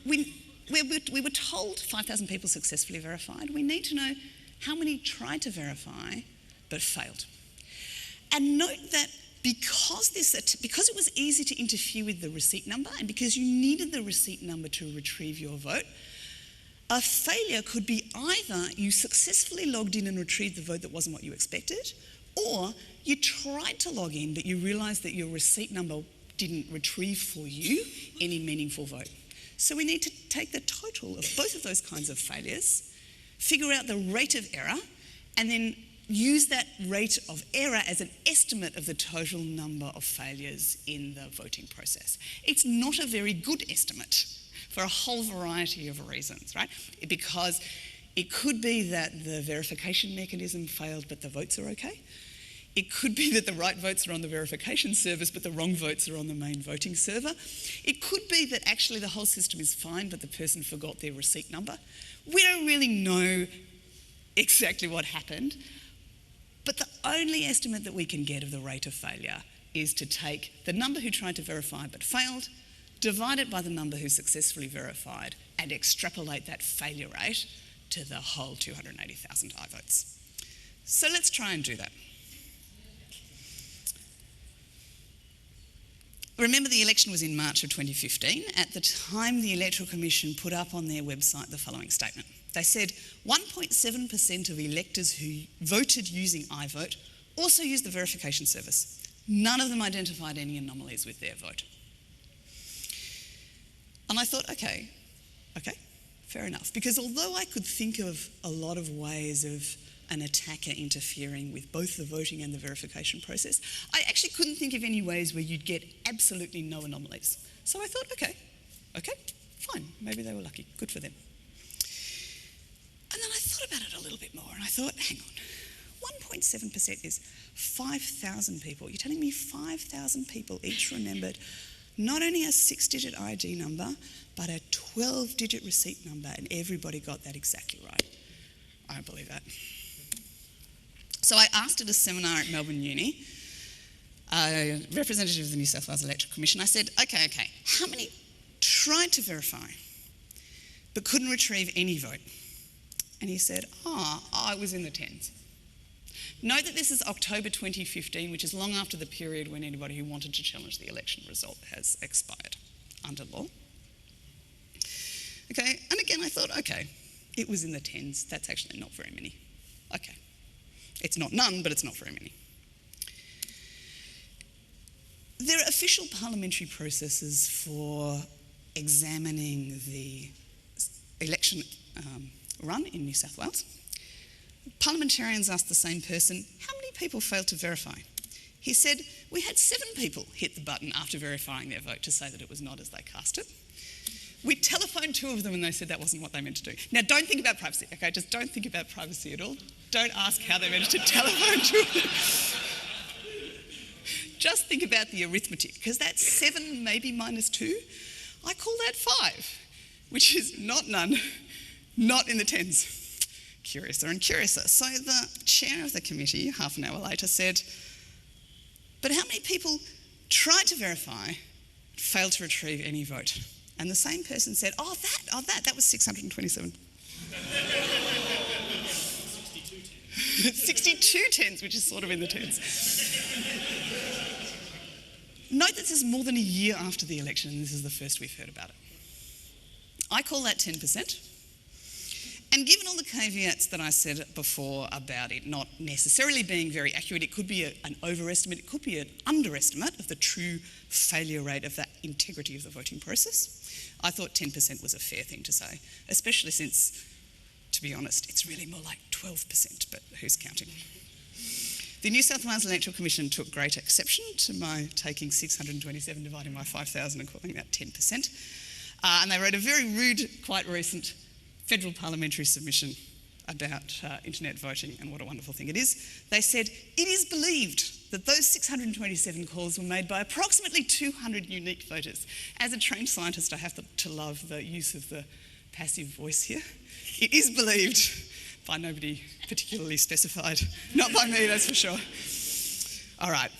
we were told 5,000 people successfully verified. We need to know how many tried to verify but failed. And note that because it was easy to interfere with the receipt number and because you needed the receipt number to retrieve your vote, a failure could be either you successfully logged in and retrieved the vote that wasn't what you expected, or you tried to log in but you realised that your receipt number didn't retrieve for you any meaningful vote. So we need to take the total of both of those kinds of failures, figure out the rate of error, and then use that rate of error as an estimate of the total number of failures in the voting process. It's not a very good estimate for a whole variety of reasons, right? Because it could be that the verification mechanism failed but the votes are okay. It could be that the right votes are on the verification service but the wrong votes are on the main voting server. It could be that actually the whole system is fine but the person forgot their receipt number. We don't really know exactly what happened, but the only estimate that we can get of the rate of failure is to take the number who tried to verify but failed, divide it by the number who successfully verified, and extrapolate that failure rate to the whole 280,000 iVotes. So let's try and do that. Remember, the election was in March of 2015. At the time, the Electoral Commission put up on their website the following statement. They said 1.7% of electors who voted using iVote also used the verification service. None of them identified any anomalies with their vote. And I thought, okay, fair enough. Because although I could think of a lot of ways of an attacker interfering with both the voting and the verification process, I actually couldn't think of any ways where you'd get absolutely no anomalies. So I thought, okay, fine, maybe they were lucky, good for them. And then I thought about it a little bit more and I thought, hang on, 1.7% is 5,000 people. You're telling me 5,000 people each remembered not only a 6-digit ID number, but a 12-digit receipt number, and everybody got that exactly right. I don't believe that. So I asked at a seminar at Melbourne Uni, a representative of the New South Wales Electoral Commission, I said, okay, how many tried to verify but couldn't retrieve any vote? And he said, it was in the tens. Note that this is October 2015, which is long after the period when anybody who wanted to challenge the election result has expired under law. Okay, and again I thought, okay, it was in the tens, that's actually not very many. Okay, it's not none, but it's not very many. There are official parliamentary processes for examining the election run in New South Wales. Parliamentarians asked the same person, how many people failed to verify? He said, we had 7 people hit the button after verifying their vote to say that it was not as they cast it. We telephoned 2 of them and they said that wasn't what they meant to do. Now, don't think about privacy, okay? Just don't think about privacy at all. Don't ask how they managed to telephone 2 of them. Just think about the arithmetic, because that's 7 maybe minus 2. I call that 5, which is not none, not in the tens. Curiouser and curiouser. So the chair of the committee, half an hour later, said, but how many people tried to verify, failed to retrieve any vote? And the same person said, that was 627. 62 tens, which is sort of in the tens. Note that this is more than a year after the election and this is the first we've heard about it. I call that 10%. And given all the caveats that I said before about it not necessarily being very accurate, it could be an overestimate, it could be an underestimate of the true failure rate of that integrity of the voting process, I thought 10% was a fair thing to say, especially since, to be honest, it's really more like 12%, but who's counting? The New South Wales Electoral Commission took great exception to my taking 627 dividing by 5,000 and calling that 10%. And they wrote a very rude, quite recent federal parliamentary submission about internet voting and what a wonderful thing it is. They said, it is believed that those 627 calls were made by approximately 200 unique voters. As a trained scientist, I have to love the use of the passive voice here. It is believed by nobody particularly specified. Not by me, that's for sure. All right.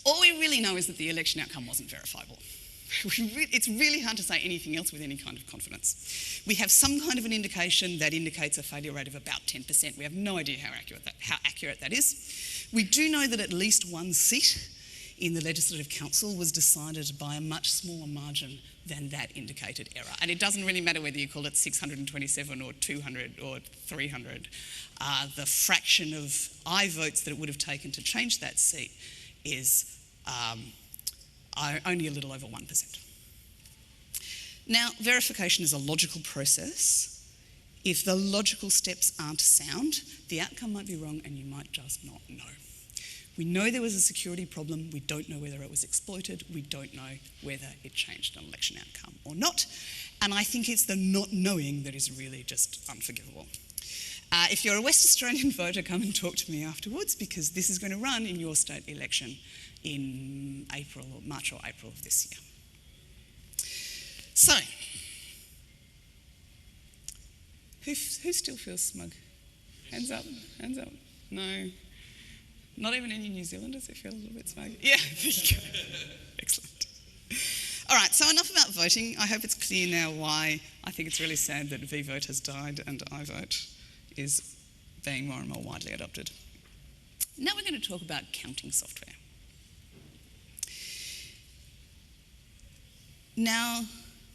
All we really know is that the election outcome wasn't verifiable. It's really hard to say anything else with any kind of confidence. We have some kind of an indication that indicates a failure rate of about 10%. We have no idea how accurate that is. We do know that at least one seat in the Legislative Council was decided by a much smaller margin than that indicated error. And it doesn't really matter whether you call it 627 or 200 or 300. The fraction of aye votes that it would have taken to change that seat is only a little over 1%. Now, verification is a logical process. If the logical steps aren't sound, the outcome might be wrong and you might just not know. We know there was a security problem. We don't know whether it was exploited. We don't know whether it changed an election outcome or not. And I think it's the not knowing that is really just unforgivable. If you're a West Australian voter, come and talk to me afterwards, because this is going to run in your state election in March or April of this year. So, who still feels smug? Hands up, hands up. No. Not even any New Zealanders who feel a little bit smug? Yeah, there you go. Excellent. All right, so enough about voting. I hope it's clear now why I think it's really sad that V-Vote has died and I-Vote is being more and more widely adopted. Now we're going to talk about counting software. Now,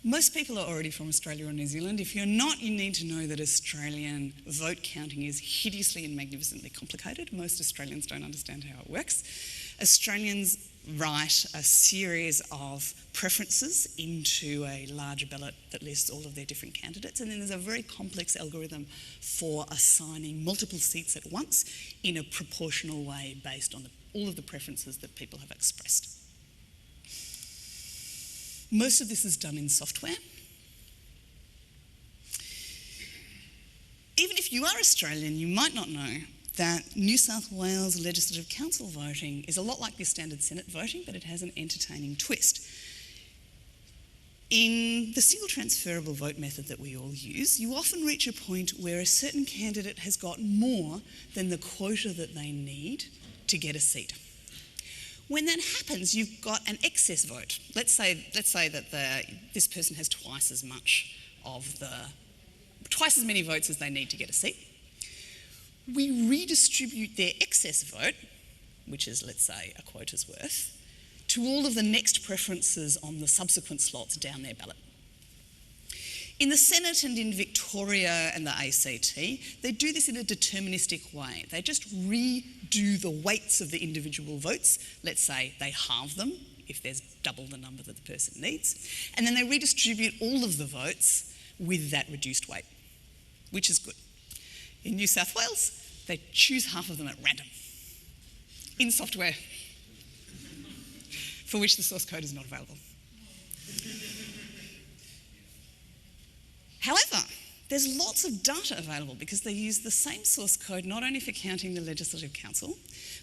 most people are already from Australia or New Zealand. If you're not, you need to know that Australian vote counting is hideously and magnificently complicated. Most Australians don't understand how it works. Australians write a series of preferences into a larger ballot that lists all of their different candidates, and then there's a very complex algorithm for assigning multiple seats at once in a proportional way based on all of the preferences that people have expressed. Most of this is done in software. Even if you are Australian, you might not know that New South Wales Legislative Council voting is a lot like the standard Senate voting, but it has an entertaining twist. In the single transferable vote method that we all use, you often reach a point where a certain candidate has got more than the quota that they need to get a seat. When that happens, you've got an excess vote. Let's say that this person has twice as many votes as they need to get a seat. We redistribute their excess vote, which is, let's say, a quota's worth, to all of the next preferences on the subsequent slots down their ballot. In the Senate and in Victoria and the ACT, they do this in a deterministic way. They just redo the weights of the individual votes. Let's say they halve them if there's double the number that the person needs. And then they redistribute all of the votes with that reduced weight, which is good. In New South Wales, they choose half of them at random in software for which the source code is not available. However, there's lots of data available because they use the same source code not only for counting the Legislative Council,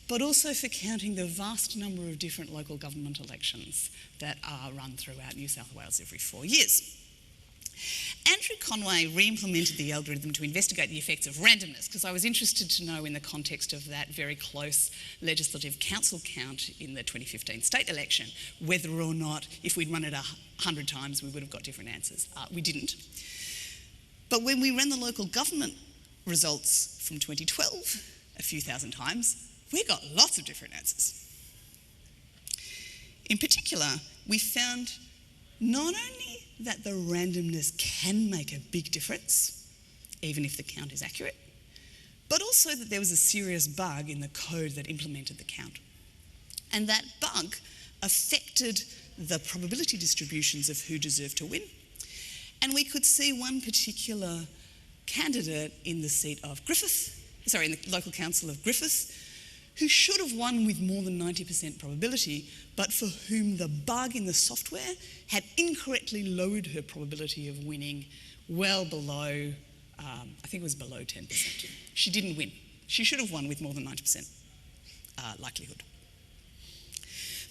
but also for counting the vast number of different local government elections that are run throughout New South Wales every 4 years. Andrew Conway re-implemented the algorithm to investigate the effects of randomness, because I was interested to know, in the context of that very close Legislative Council count in the 2015 state election, whether or not, if we'd run it 100 times, we would have got different answers. We didn't. But when we ran the local government results from 2012 a few thousand times, we got lots of different answers. In particular, we found not only that the randomness can make a big difference, even if the count is accurate, but also that there was a serious bug in the code that implemented the count. And that bug affected the probability distributions of who deserved to win. And we could see one particular candidate in the seat of in the local council of Griffith, who should have won with more than 90% probability, but for whom the bug in the software had incorrectly lowered her probability of winning well below, I think it was below 10%. She didn't win. She should have won with more than 90% likelihood.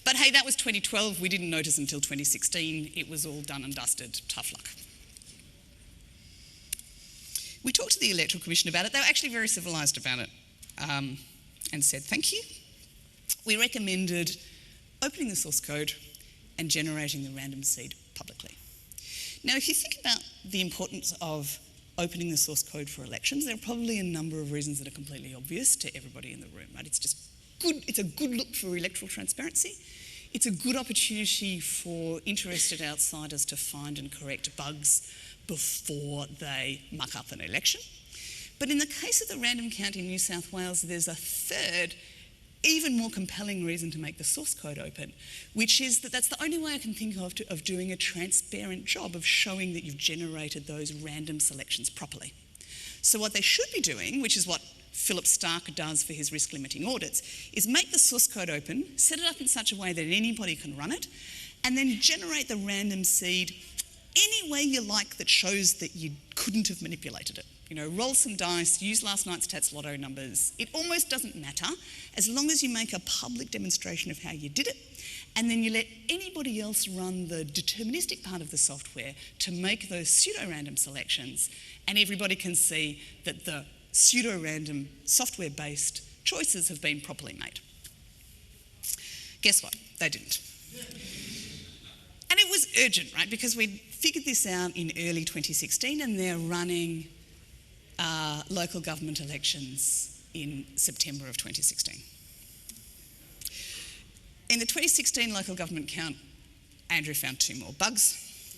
But hey, that was 2012. We didn't notice until 2016. It was all done and dusted. Tough luck. We talked to the Electoral Commission about it. They were actually very civilised about it and said thank you. We recommended opening the source code and generating the random seed publicly. Now, if you think about the importance of opening the source code for elections, there are probably a number of reasons that are completely obvious to everybody in the room, right? It's just good, it's a good look for electoral transparency. It's a good opportunity for interested outsiders to find and correct bugs before they muck up an election. But in the case of the random count in New South Wales, there's a third, even more compelling reason to make the source code open, which is that that's the only way I can think of doing a transparent job of showing that you've generated those random selections properly. So what they should be doing, which is what Philip Stark does for his risk limiting audits, is make the source code open, set it up in such a way that anybody can run it, and then generate the random seed any way you like that shows that you couldn't have manipulated it. You know, roll some dice, use last night's Tats Lotto numbers. It almost doesn't matter as long as you make a public demonstration of how you did it, and then you let anybody else run the deterministic part of the software to make those pseudo-random selections, and everybody can see that the pseudo-random software-based choices have been properly made. Guess what? They didn't. And it was urgent, right? Because we'd figured this out in early 2016 and they're running local government elections in September of 2016. In the 2016 local government count, Andrew found 2 more bugs.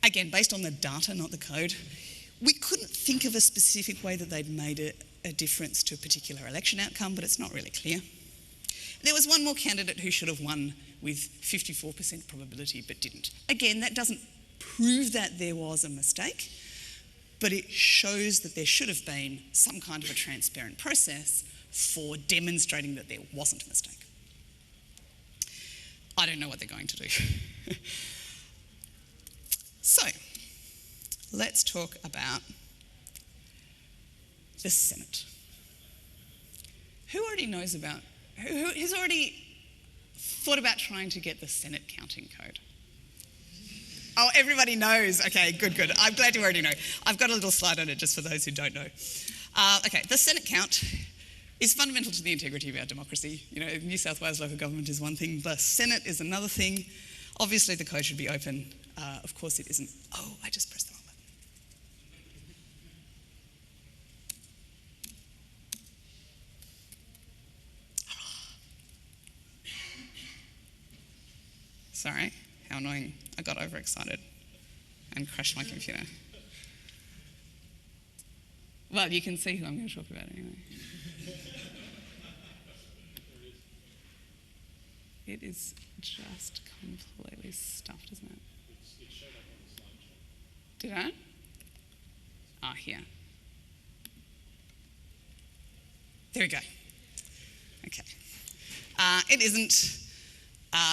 Again, based on the data, not the code. We couldn't think of a specific way that they'd made a difference to a particular election outcome, but it's not really clear. There was one more candidate who should have won with 54% probability but didn't. Again, that doesn't prove that there was a mistake, but it shows that there should have been some kind of a transparent process for demonstrating that there wasn't a mistake. I don't know what they're going to do. So, let's talk about the Senate. Who already knows about, who's already thought about trying to get the Senate counting code? Oh, everybody knows. Okay, good. I'm glad you already know. I've got a little slide on it just for those who don't know. Okay, the Senate count is fundamental to the integrity of our democracy. You know, New South Wales local government is one thing, the Senate is another thing. Obviously, the code should be open. Of course, it isn't. Oh, I just pressed the wrong button. Sorry, how annoying. I got overexcited and crashed my computer. Well, you can see who I'm going to talk about anyway. It is just completely stuffed, isn't it? It showed up on the slideshow. Did I? Ah, here. There we go. Okay. It isn't.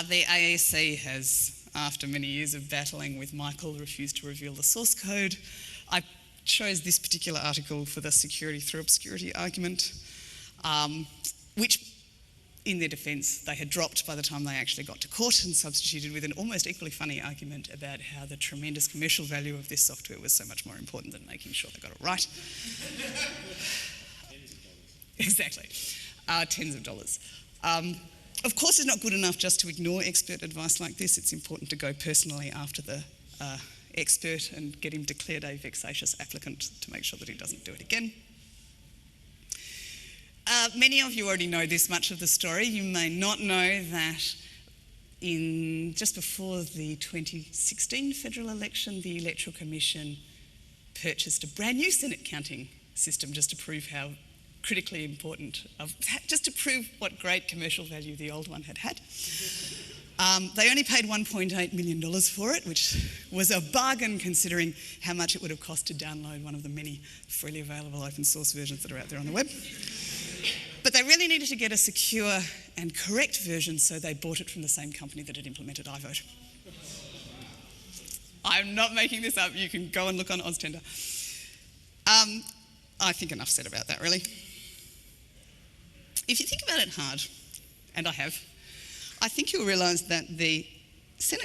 The AAC has, after many years of battling with Michael, refused to reveal the source code. I chose this particular article for the security through obscurity argument, which, in their defence, they had dropped by the time they actually got to court and substituted with an almost equally funny argument about how the tremendous commercial value of this software was so much more important than making sure they got it right. Exactly. Tens of dollars. Of course, it's not good enough just to ignore expert advice like this. It's important to go personally after the expert and get him declared a vexatious applicant to make sure that he doesn't do it again. Many of you already know this much of the story. You may not know that just before the 2016 federal election, the Electoral Commission purchased a brand new Senate counting system just to prove how critically important, just to prove what great commercial value the old one had had. They only paid $1.8 million for it, which was a bargain considering how much it would have cost to download one of the many freely available open source versions that are out there on the web. But they really needed to get a secure and correct version, so they bought it from the same company that had implemented iVote. I'm not making this up. You can go and look on OzTender. I think enough said about that, really. If you think about it hard, and I have, I think you'll realise that the Senate